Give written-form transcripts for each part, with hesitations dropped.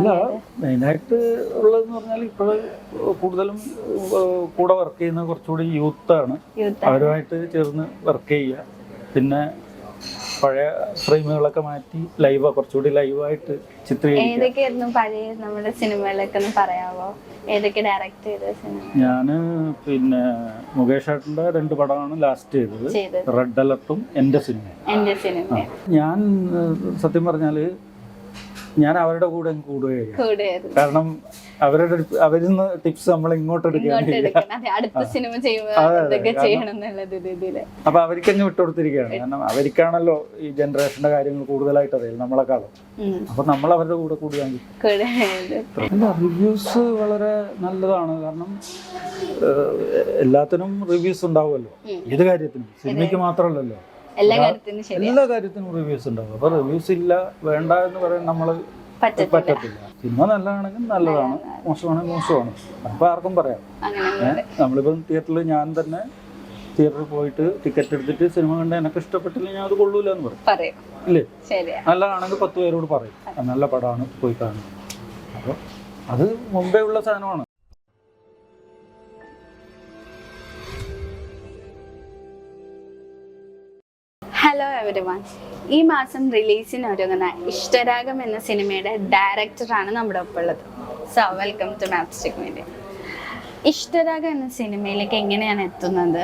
തോന്നിയത്? മെയിനായിട്ട് ഉള്ളതെന്ന് പറഞ്ഞാൽ ഇപ്പോൾ കൂടുതലും കൂടെ വർക്ക് ചെയ്യുന്ന കുറച്ചുകൂടി യൂത്താണ്. അവരുമായിട്ട് ചേർന്ന് വർക്ക് ചെയ്യുക. പിന്നെ പഴയ ഫ്രെയിമുകളൊക്കെ മാറ്റി കുറച്ചുകൂടി ലൈവായിട്ട് ചിത്രീകരിക്കുക. ഏതൊക്കെയായിരുന്നു പഴയ നമ്മുടെ സിനിമകളൊക്കെ ഒന്ന് പറയാമോ? ഏതൊക്കെ ഡയറക്ട് ചെയ്ത സിനിമ? ഞാന് പിന്നെ മുകേഷ് ഏട്ടൻ്റെ 2 പടമാണ് ലാസ്റ്റ് ചെയ്തത്, റെഡ് അലർട്ടും എൻ്റെ സിനിമ. ഞാൻ സത്യം പറഞ്ഞാല് ഞാൻ അവരുടെ കൂടെ കൂടുകയായിരുന്നു. കാരണം അവരിന്ന് ടിപ്സ് നമ്മൾ ഇങ്ങോട്ട് അപ്പൊ അവർക്കങ്ങ് വിട്ടുകൊടുത്തിരിക്കുകയാണ്. കാരണം അവർക്കാണല്ലോ ഈ ജനറേഷന്റെ കാര്യങ്ങൾ കൂടുതലായിട്ട് അറിയില്ല നമ്മളെക്കാളും. അപ്പൊ നമ്മൾ അവരുടെ കൂടെ കൂടുകയാണെങ്കിൽ റിവ്യൂസ് വളരെ നല്ലതാണ്. കാരണം എല്ലാത്തിനും റിവ്യൂസ് ഉണ്ടാവുമല്ലോ, ഏത് കാര്യത്തിനും, സിനിമയ്ക്ക് മാത്രമല്ലല്ലോ, എല്ലാ കാര്യത്തിനും റിവ്യൂസ് ഉണ്ടാവും. അപ്പൊ റിവ്യൂസ് ഇല്ല വേണ്ട എന്ന് പറയാൻ നമ്മള് പറ്റത്തില്ല. സിനിമ നല്ലതാണെങ്കിൽ നല്ലതാണ്, മോശമാണെങ്കിൽ മോശമാണ്. അപ്പൊ ആർക്കും പറയാം. നമ്മളിപ്പം ഞാൻ തന്നെ തിയേറ്ററിൽ പോയിട്ട് ടിക്കറ്റ് എടുത്തിട്ട് സിനിമ കണ്ട് എനിക്ക് ഇഷ്ടപ്പെട്ടില്ല, ഞാൻ അത് കൊള്ളൂല എന്ന് പറയും. ഇല്ലേ? നല്ലതാണെങ്കിൽ 10 പേരോട് പറയും നല്ല പടമാണ്, പോയി കാണും. അപ്പൊ അത് മുമ്പേ ഉള്ള സാധനമാണ്. ഹലോ എവരിവൺ, ഈ മാസം റിലീസിന് ഒരുങ്ങുന്ന ഇഷ്ടരാഗം എന്ന സിനിമയുടെ ഡയറക്ടറാണ് നമ്മുടെ ഒപ്പം ഉള്ളത്. So welcome to Mapstick media. Ishtaragam എന്ന സിനിമയിലേക്ക് എങ്ങനെയാണ് എത്തുന്നത്?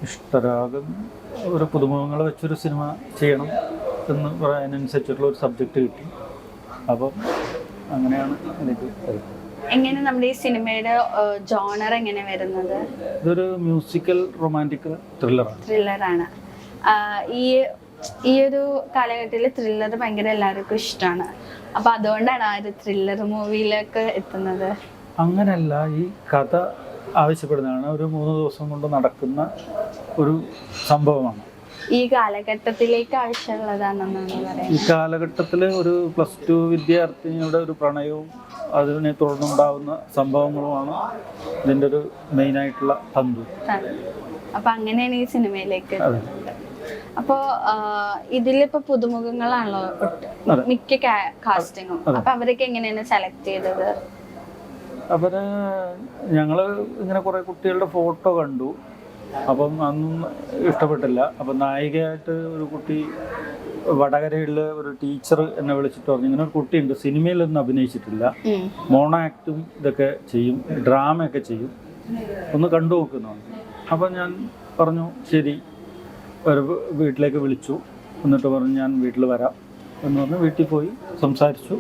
ഇഷ്ടരാഗം ഒരു പുതുമുഖങ്ങളെ വെച്ചൊരു സിനിമ ചെയ്യണം എന്ന് പറയാനനുസരിച്ചിട്ടുള്ള ഒരു സബ്ജക്റ്റ് കിട്ടി. അപ്പം അങ്ങനെയാണ് എനിക്ക്. എങ്ങനെ നമ്മുടെ ഈ സിനിമയുടെ ജോണർ എങ്ങനെ വരുന്നത്? ഇതൊരു മ്യൂസിക്കൽ റൊമാൻറ്റിക് ത്രില്ലറാണ്. ഈ ഒരു കാലഘട്ടത്തിൽ ത്രില്ലർ ഭയങ്കര എല്ലാവർക്കും ഇഷ്ടമാണ്. അപ്പൊ അതുകൊണ്ടാണ് ആ ഒരു ത്രില്ലർ മൂവിയിലേക്ക് എത്തുന്നത്? അങ്ങനെയല്ല, ഈ കഥ ആവശ്യപ്പെടുന്നതാണ്. ഒരു 3 ദിവസം കൊണ്ട് നടക്കുന്ന ഒരു സംഭവമാണ്. ഈ കാലഘട്ടത്തിലേക്ക് ആവശ്യമുള്ളതാണെന്നാണ് പറയുന്നത്. ഈ കാലഘട്ടത്തിൽ ഒരു +2 വിദ്യാർത്ഥിനിയുടെ ഒരു പ്രണയവും അതിനെ തുടർന്നുണ്ടാവുന്ന സംഭവങ്ങളുമാണ് ഇതിൻ്റെ ഒരു മെയിനായിട്ടുള്ള തന്തു. അപ്പൊ അങ്ങനെയാണ് ഈ സിനിമയിലേക്ക്. അപ്പോ ഇതിലിപ്പോ പുതുമുഖങ്ങളാണല്ലോ മിക്ക കാസ്റ്റിങ്ങും. അപ്പൊ അവരൊക്കെ എങ്ങനെയാണ് സെലക്ട് ചെയ്തത്? അവര് ഞങ്ങള് ഇങ്ങനെ കുറെ കുട്ടികളുടെ ഫോട്ടോ കണ്ടു. അപ്പം അന്നും ഇഷ്ടപ്പെട്ടില്ല. അപ്പം നായികയായിട്ട് ഒരു കുട്ടി, വടകരയുള്ള ഒരു ടീച്ചർ എന്നെ വിളിച്ചിട്ട് പറഞ്ഞു, ഇങ്ങനെ ഒരു കുട്ടിയുണ്ട്, സിനിമയിലൊന്നും അഭിനയിച്ചിട്ടില്ല, മോണോ ആക്ടും ഇതൊക്കെ ചെയ്യും, ഡ്രാമയൊക്കെ ചെയ്യും, ഒന്ന് കണ്ടു നോക്കുന്നു. അപ്പം ഞാൻ പറഞ്ഞു ശരി. ഒരു വീട്ടിലേക്ക് വിളിച്ചു. എന്നിട്ട് പറഞ്ഞു ഞാൻ വീട്ടിൽ വരാം എന്ന് പറഞ്ഞ് വീട്ടിൽ പോയി സംസാരിച്ചു.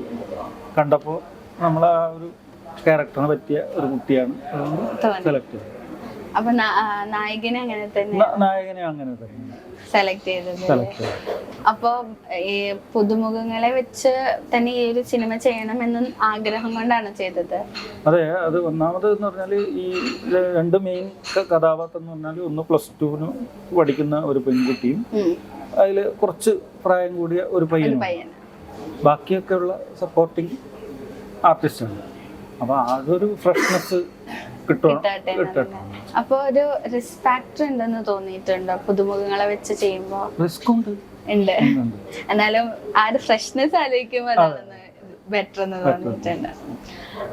കണ്ടപ്പോൾ നമ്മൾ ആ ഒരു ക്യാരക്ടറിന് പറ്റിയ ഒരു കുട്ടിയാണ്, അതുകൊണ്ട് സെലക്ട് ചെയ്തത്. അപ്പൊ നായകനെ അങ്ങനെ തന്നെ സെലക്ട് ചെയ്തത്. അപ്പൊ ഈ പുതുമുഖങ്ങളെ വെച്ച് തന്നെ ഈ ഒരു സിനിമ ചെയ്യണമെന്ന് ആഗ്രഹം കൊണ്ടാണ് ചെയ്തത്? അതെ, അത് ഒന്നാമത് എന്ന് പറഞ്ഞാല് ഈ 2 മെയിൻ കഥാപാത്രം എന്ന് പറഞ്ഞാൽ ഒന്ന് +2 പഠിക്കുന്ന ഒരു പെൺകുട്ടിയും അതിൽ കുറച്ച് പ്രായം കൂടിയ ഒരു പയ്യനും, ബാക്കിയൊക്കെ ഉള്ള സപ്പോർട്ടിങ് ആർട്ടിസ്റ്റാണ്. അപ്പൊ അതൊരു ഫ്രഷ്നെസ് കിട്ടട്ടെ. അപ്പൊ ഒരു റിസ്ക് ഫാക്ടർ ഉണ്ടെന്ന് തോന്നിയിട്ടുണ്ടോ പുതുമുഖങ്ങളെ വെച്ച് ചെയ്യുമ്പോ? റിസ്ക് ഉണ്ട്. എന്നാലും ആ ഒരു ഫ്രഷ്നെസ് ആലോചിക്കുമ്പോ അതാണ് ബെറ്റർ എന്ന് തോന്നിയിട്ടുണ്ട്.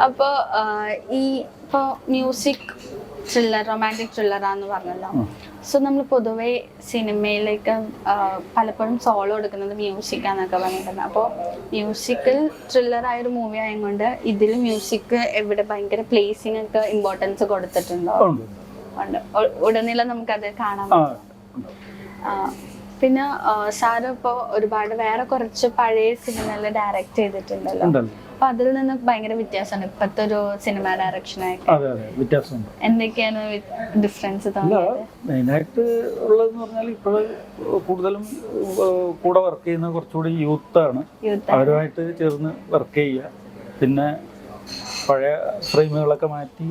അപ്പൊ ഇപ്പൊ മ്യൂസിക് ത്രില്ലർ, റൊമാൻറ്റിക് ത്രില്ലറാന്ന് പറഞ്ഞല്ലോ. സോ നമ്മൾ പൊതുവെ സിനിമയിലേക്ക് പലപ്പോഴും സോളോ എടുക്കുന്നത് മ്യൂസിക്കാന്നൊക്കെ പറഞ്ഞിട്ടുണ്ട്. അപ്പോൾ മ്യൂസിക്കൽ ത്രില്ലർ ആയൊരു മൂവി ആയതുകൊണ്ട് ഇതിൽ മ്യൂസിക് എവിടെ ഭയങ്കര പ്ലേസിംഗ് ഒക്കെ ഇമ്പോർട്ടൻസ് കൊടുത്തിട്ടുണ്ടോ? ഉടനീളം നമുക്കത് കാണാൻ പറ്റും. പിന്നെ സാറ് ഇപ്പോൾ ഒരുപാട് വേറെ കുറച്ച് പഴയ സിനിമകൾ ഡയറക്റ്റ് ചെയ്തിട്ടുണ്ടല്ലോ. അപ്പൊ അതിൽ നിന്ന് ഭയങ്കര വ്യത്യാസമാണ് ഇപ്പത്തെ ഒരു സിനിമ ഡയറക്ഷനായിട്ട്. എന്തൊക്കെയാണ് ഡിഫറൻസ് തോന്നുന്നത്? മെയിനായിട്ട് ഉള്ളതെന്ന് പറഞ്ഞാൽ ഇപ്പോൾ കൂടുതലും കൂടെ വർക്ക് ചെയ്യുന്ന കുറച്ചുകൂടി യൂത്താണ്. അവരുമായിട്ട് ചേർന്ന് വർക്ക് ചെയ്യുക. പിന്നെ പഴയ ഫ്രെയിമുകളൊക്കെ മാറ്റി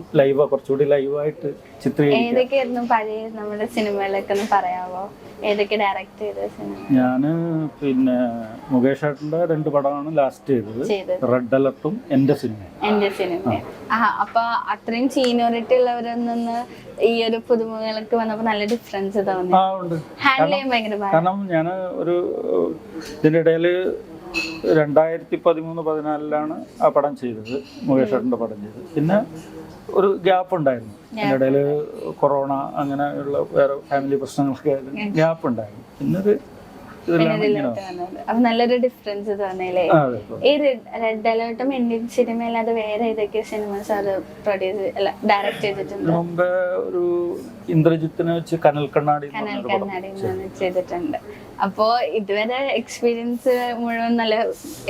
കുറച്ചുകൂടി ലൈവായിട്ട് ചിത്രീകരിക്കുക. ഏതൊക്കെയായിരുന്നു പഴയ നമ്മുടെ സിനിമകളൊക്കെ ഒന്ന് പറയാമോ? ഏതൊക്കെ ഡയറക്ട് ചെയ്ത സിനിമ? ഞാന് പിന്നെ മുകേഷ് ഏട്ടൻ്റെ 2 പടമാണ് ലാസ്റ്റ് ചെയ്തത്, റെഡ് അലർട്ടും എൻ്റെ സിനിമ. അപ്പൊ അത്രയും സീനിയോറിറ്റി ഉള്ളവരിൽ നിന്ന് ഈ ഒരു പുതുമുഖങ്ങൾക്ക് വന്നപ്പോ നല്ല ഡിഫറൻസ് തോന്നി. ഹാൻഡിൽ ചെയ്യാൻ ഭയങ്കര. കാരണം ഞാൻ ഒരു ഇതിന്റെ ഇടയിൽ 2013-14 ആ പടം ചെയ്തത്, മുകേഷ് ഏട്ടൻ്റെ പടം ചെയ്തത്. പിന്നെ ഒരു ഗ്യാപ്പ് ഉണ്ടായിരുന്നു, അതിൻ്റെ ഇടയിൽ കൊറോണ അങ്ങനെയുള്ള വേറെ ഫാമിലി പ്രശ്നങ്ങളൊക്കെ ഗ്യാപ്പ് ഉണ്ടായിരുന്നു. പിന്നെ അപ്പൊ നല്ലൊരു ഡിഫറൻസ് തോന്നിയില്ലേ? ഈ റെഡ് അലേർട്ടും ഇന്ത്യൻ സിനിമയില്ലാതെ വേറെ ഏതൊക്കെ സിനിമ സാറ് പ്രൊഡ്യൂസ് അല്ല ഡയറക്ട് ചെയ്തിട്ടുണ്ട്? മുമ്പ് ഒരു ഇന്ദ്രജിത്തിനെ വെച്ച് കനൽ കണ്ണാടി ചെയ്തിട്ടുണ്ട്. അപ്പോ ഇതുവരെ എക്സ്പീരിയൻസ് മുഴുവൻ നല്ല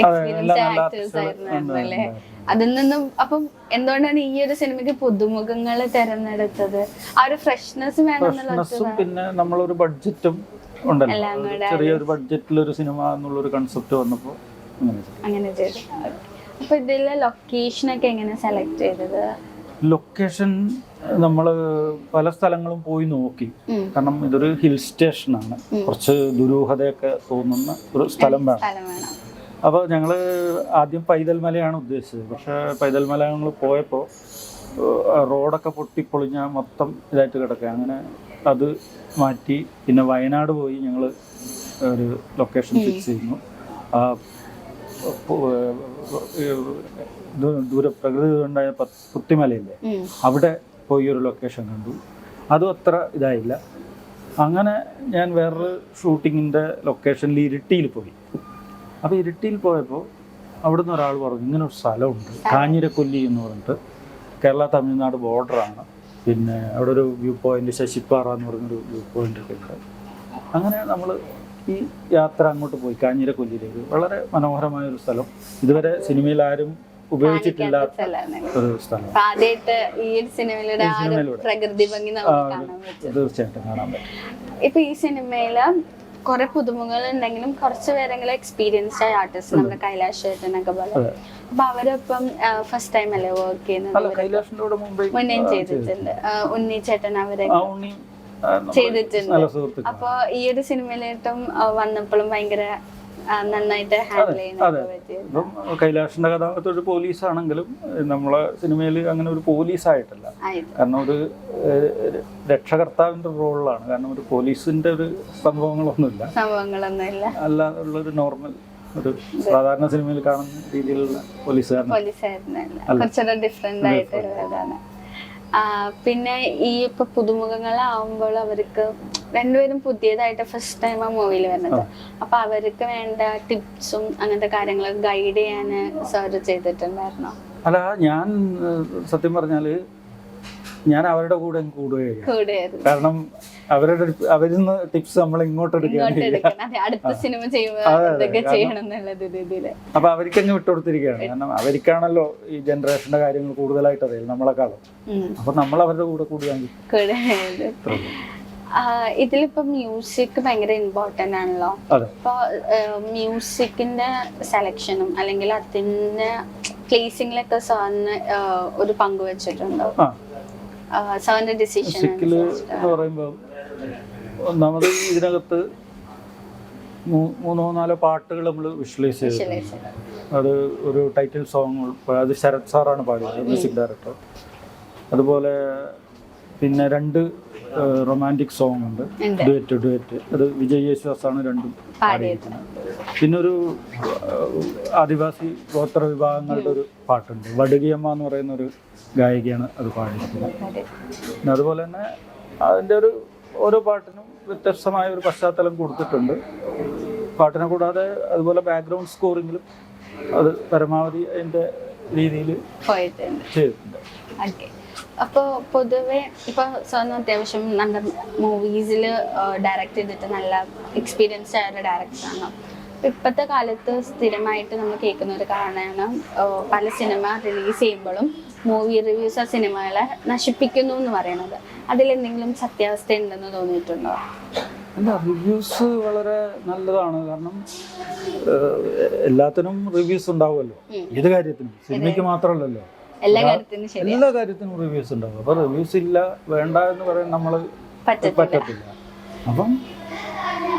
എക്സ്പീരിയൻസ് ആക്ടേഴ്സ് ആയിരുന്നു അല്ലേ? അതിൽ നിന്നും അപ്പം എന്തുകൊണ്ടാണ് ഈ ഒരു സിനിമയ്ക്ക് പുതുമുഖങ്ങളെ തെരഞ്ഞെടുത്തത്? ആ ഒരു ഫ്രഷ്നെസ് വേണം. പിന്നെ നമ്മളൊരു ബഡ്ജറ്റും ഉണ്ടല്ലോ, ചെറിയൊരു ബഡ്ജറ്റിലൊരു സിനിമ എന്നുള്ളൊരു കൺസെപ്റ്റ് വന്നപ്പോൾ അങ്ങനെ ചെയ്തു. അപ്പൊ ഇതിലെ ലൊക്കേഷനൊക്കെ എങ്ങനെ സെലക്ട് ചെയ്തത്? ലൊക്കേഷൻ നമ്മൾ പല സ്ഥലങ്ങളും പോയി നോക്കി. കാരണം ഇതൊരു ഹിൽ സ്റ്റേഷനാണ്, കുറച്ച് ദുരൂഹതയൊക്കെ തോന്നുന്ന ഒരു സ്ഥലം വേണം. അപ്പോൾ ഞങ്ങൾ ആദ്യം പൈതൽ മലയാണ് ഉദ്ദേശിച്ചത്. പക്ഷേ പൈതൽ മല ഞങ്ങൾ പോയപ്പോൾ റോഡൊക്കെ പൊട്ടിപ്പൊളിഞ്ഞ മൊത്തം ഇതായിട്ട് കിടക്കുക. അങ്ങനെ അത് മാറ്റി പിന്നെ വയനാട് പോയി ഞങ്ങൾ ഒരു ലൊക്കേഷൻ ഫിക്സ് ചെയ്യുന്നു. പ്രകൃതി ഉണ്ടായ പുത്തിമലയില്ലേ, അവിടെ പോയി ഒരു ലൊക്കേഷൻ കണ്ടു. അതും അത്ര ഇതായില്ല. അങ്ങനെ ഞാൻ വേറൊരു ഷൂട്ടിങ്ങിൻ്റെ ലൊക്കേഷനിൽ ഇരിട്ടിയിൽ പോയി. അപ്പോൾ ഇരിട്ടിയിൽ പോയപ്പോൾ അവിടുന്ന് ഒരാൾ പറഞ്ഞു ഇങ്ങനെ ഒരു സ്ഥലമുണ്ട് കാഞ്ഞിരക്കൊല്ലി എന്ന് പറഞ്ഞിട്ട്, കേരള തമിഴ്നാട് ബോർഡറാണ്. പിന്നെ അവിടെ ഒരു വ്യൂ പോയിന്റ് ശശിപ്പാറ എന്ന് പറഞ്ഞൊരു വ്യൂ പോയിന്റ് ഒക്കെ ഉണ്ട്. അങ്ങനെ നമ്മൾ ഈ യാത്ര അങ്ങോട്ട് പോയി കാഞ്ഞിരക്കൊല്ലിയിലേക്ക്. വളരെ മനോഹരമായ ഒരു സ്ഥലം, ഇതുവരെ സിനിമയിൽ ആരും ഉപയോഗിച്ചിട്ടില്ലാത്ത ഒരു സ്ഥലം. തീർച്ചയായിട്ടും കാണാൻ പറ്റും. ഇപ്പൊ ഈ സിനിമയില് കുറെ പുതുമുഖങ്ങൾ ഉണ്ടെങ്കിലും കുറച്ച് പേരെങ്കിലും എക്സ്പീരിയൻസ്ഡ് ആയ ആർട്ടിസ്റ്റ്, നമ്മുടെ കൈലാഷ് ചേട്ടനൊക്കെ പോലെ. അപ്പൊ അവരൊപ്പം ഫസ്റ്റ് ടൈം അല്ലേ വർക്ക് ചെയ്യുന്നത്? മുന്നേ ചെയ്തിട്ടുണ്ട്, ഉണ്ണി ചേട്ടൻ അവരെ ചെയ്തിട്ടുണ്ട്. അപ്പൊ ഈ ഒരു സിനിമയിലേട്ടും വന്നപ്പോഴും ഭയങ്കര നന്നായിട്ട് ഹാൻഡിൽ ചെയ്യുന്നത്. കൈലാഷിന്റെ കഥാപാത്രം ഒരു പോലീസാണെങ്കിലും നമ്മളെ സിനിമയിൽ അങ്ങനെ ഒരു പോലീസായിട്ടല്ല. കാരണം ഒരു രക്ഷകർത്താവിന്റെ റോളിലാണ്. കാരണം ഒരു പോലീസിന്റെ ഒരു സംഭവങ്ങളൊന്നുമില്ല, അല്ലാതുള്ളൊരു നോർമൽ ഒരു സാധാരണ സിനിമയിൽ കാണുന്ന രീതിയിലുള്ള പോലീസുകാരനല്ല, ഡിഫറെന്റ് ആയിട്ടുള്ളതാണ്. പിന്നെ ഈ ഇപ്പൊ പുതുമുഖങ്ങളാവുമ്പോൾ അവർക്ക് രണ്ടുപേരും പുതിയതായിട്ട് ഫസ്റ്റ് ടൈം ആ മൂവിയിൽ വരുന്നത്. അപ്പൊ അവർക്ക് വേണ്ട ടിപ്സും അങ്ങനത്തെ കാര്യങ്ങളൊക്കെ ഗൈഡ് ചെയ്യാൻ സാർ ചെയ്തിട്ടുണ്ടായിരുന്നോ? അല്ല, ഞാൻ സത്യം പറഞ്ഞാല് ഞാൻ അവരുടെ കൂടെ കൂടുകയായിരുന്നു. കാരണം അവരിന്ന് ടിപ്സ് നമ്മൾ ഇങ്ങോട്ട് അടുത്ത സിനിമ അപ്പൊ അവർക്കങ്ങ് വിട്ടുകൊടുത്തിരിക്കുകയാണ്. കാരണം അവർക്കാണല്ലോ ഈ ജനറേഷന്റെ കാര്യങ്ങൾ കൂടുതലായിട്ട് അറിയാം നമ്മളെക്കാളും. അപ്പൊ നമ്മൾ അവരുടെ കൂടെ കൂടുകയാണ്. ഇതിലിപ്പോ മ്യൂസിക് ഭയങ്കര ഇമ്പോർട്ടന്റ് ആണല്ലോ. അപ്പൊ മ്യൂസിക്കിന്റെ സെലക്ഷനും അല്ലെങ്കിൽ അതിന്റെ പ്ലേസിംഗിലൊക്കെ സാറിന് ഒരു പങ്ക് വെച്ചിട്ടുണ്ടോ? സാറിന്റെ ഡിസിഷൻ എന്ന് പറയുമ്പോൾ ഒന്നാമത് ഇതിനകത്ത് 3-4 പാട്ടുകൾ നമ്മൾ വിഷ്വലൈസ് ചെയ്തു. അത് ഒരു ടൈറ്റിൽ സോങ്, അത് ശരത് സാറാണ് പാടിയത്, മ്യൂസിക് ഡയറക്ടർ. അതുപോലെ പിന്നെ 2 റൊമാൻറ്റിക് സോങ് ഉണ്ട്, ഡുവറ്റ്. അത് വിജയ് യേശുദാസാണ് രണ്ടും പാടിയിരിക്കുന്നത്. പിന്നെ ഒരു ആദിവാസി ഗോത്ര വിഭാഗങ്ങളുടെ ഒരു പാട്ടുണ്ട്, വടുകിയമ്മ എന്ന് പറയുന്ന ഒരു ഗായികയാണ് അത് പാടിയിരിക്കുന്നത്. പിന്നെ അതുപോലെ തന്നെ അതിൻ്റെ ഓരോ പാട്ടിനും വ്യത്യസ്തമായ ഒരു പശ്ചാത്തലം കൊടുത്തിട്ടുണ്ട്. പാട്ടിനെ കൂടാതെ അതുപോലെ ബാക്ക്ഗ്രൗണ്ട് സ്കോറിങ്ങിലും അത് പരമാവധി അതിൻ്റെ രീതിയിൽ ചെയ്തിട്ടുണ്ട്. അപ്പോൾ പൊതുവെ ഇപ്പോൾ സാറിന് അത്യാവശ്യം നമ്മുടെ മൂവീസിൽ ഡയറക്റ്റ് ചെയ്തിട്ട് നല്ല എക്സ്പീരിയൻസ്ഡ് ആയ ഒരു ഡയറക്ടറാണ്. ഇപ്പോഴത്തെ കാലത്ത് സ്ഥിരമായിട്ട് നമ്മൾ കേൾക്കുന്ന ഒരു കാരണമാണ് പല സിനിമ റിലീസ് ചെയ്യുമ്പോഴും മൂവി റിവ്യൂസ് ആ സിനിമകളെ നശിപ്പിക്കുന്നു എന്ന് പറയുന്നത്. അതിലെന്തെങ്കിലും സത്യാവസ്ഥ ഉണ്ടെന്ന് തോന്നിയിട്ടുണ്ടോ? അല്ല, റിവ്യൂസ് വളരെ നല്ലതാണ്. കാരണം എല്ലാത്തിനും റിവ്യൂസ് ഉണ്ടാവുമല്ലോ, ഏത് കാര്യത്തിനും, സിനിമയ്ക്ക് മാത്രമല്ലല്ലോ, എല്ലാ കാര്യത്തിനും റിവ്യൂസ് ഉണ്ടാവും. അപ്പൊ റിവ്യൂസ് ഇല്ല വേണ്ട എന്ന് പറയാൻ നമ്മൾ പറ്റത്തില്ല. അപ്പം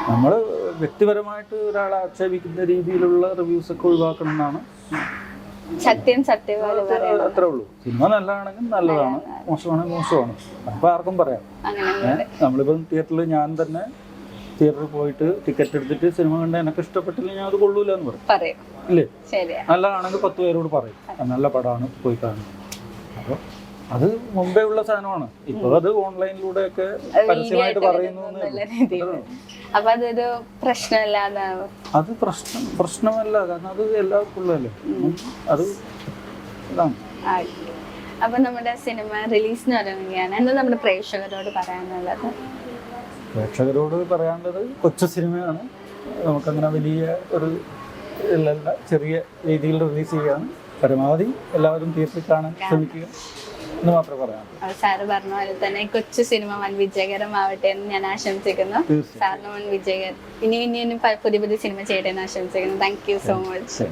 നമ്മൾ വ്യക്തിപരമായിട്ട് ഒരാളെ ആക്ഷേപിക്കുന്ന രീതിയിലുള്ള റിവ്യൂസ് ഒക്കെ ഒഴിവാക്കണം എന്നാണ്. അത്രേ ഉള്ളൂ. സിനിമ നല്ലതാണെങ്കിൽ നല്ലതാണ്, മോശമാണെങ്കിൽ മോശമാണ്. അപ്പൊ ആർക്കും പറയാം. നമ്മളിപ്പം തിയേറ്ററിൽ ഞാൻ തന്നെ തിയേറ്ററിൽ പോയിട്ട് ടിക്കറ്റ് എടുത്തിട്ട് സിനിമ കണ്ട് എനിക്ക് ഇഷ്ടപ്പെട്ടില്ലെങ്കിൽ ഞാൻ അത് കൊള്ളൂല എന്ന് പറയും. പറയും. ഇല്ലേ? ശരിയാ. നല്ലതാണെങ്കിൽ 10 പേരോട് പറയും നല്ല പടമാണ് പോയി കാണും. അപ്പോൾ അത് മുമ്പേ ഉള്ള സാധനമാണ്. ഇപ്പോൾ അത് ഓൺലൈനിലൂടെയൊക്കെ പരസ്യമായിട്ട് പറയുന്നു. അപ്പൊ അതൊരു പ്രശ്നമല്ലാതെ അത് പ്രശ്നമല്ല, കാരണം അത് എല്ലാവർക്കും ഉള്ളതല്ലേ. അത് ഇതാണ്. അപ്പൊ നമ്മുടെ സിനിമ റിലീസിന് തുടങ്ങുകയാണ്. എന്താ നമ്മുടെ പ്രേക്ഷകരോട് പറയാനുള്ളത്? പ്രേക്ഷകരോട് പറയാനുള്ളത് കൊച്ചു സിനിമയാണ്, നമുക്കങ്ങനെ വലിയ ഒരു ഇല്ലല്ല, ചെറിയ രീതിയിൽ റിലീസ് ചെയ്യുകയാണ്. പരമാവധി എല്ലാവരും തിയേറ്ററിൽ കാണാൻ ശ്രമിക്കുക എന്ന് മാത്രമേ പറയാനുള്ളൂ. സാറ് പറഞ്ഞ പോലെ തന്നെ കൊച്ചു സിനിമ വൻ വിജയകരമാവട്ടെ എന്ന് ഞാൻ ആശംസിക്കുന്നു. സാറിന് വൻ വിജയകരം ഇനിയും പുതിയ പുതിയ സിനിമ ചെയ്യട്ടെ എന്ന് ആശംസിക്കുന്നു. Thank you so much.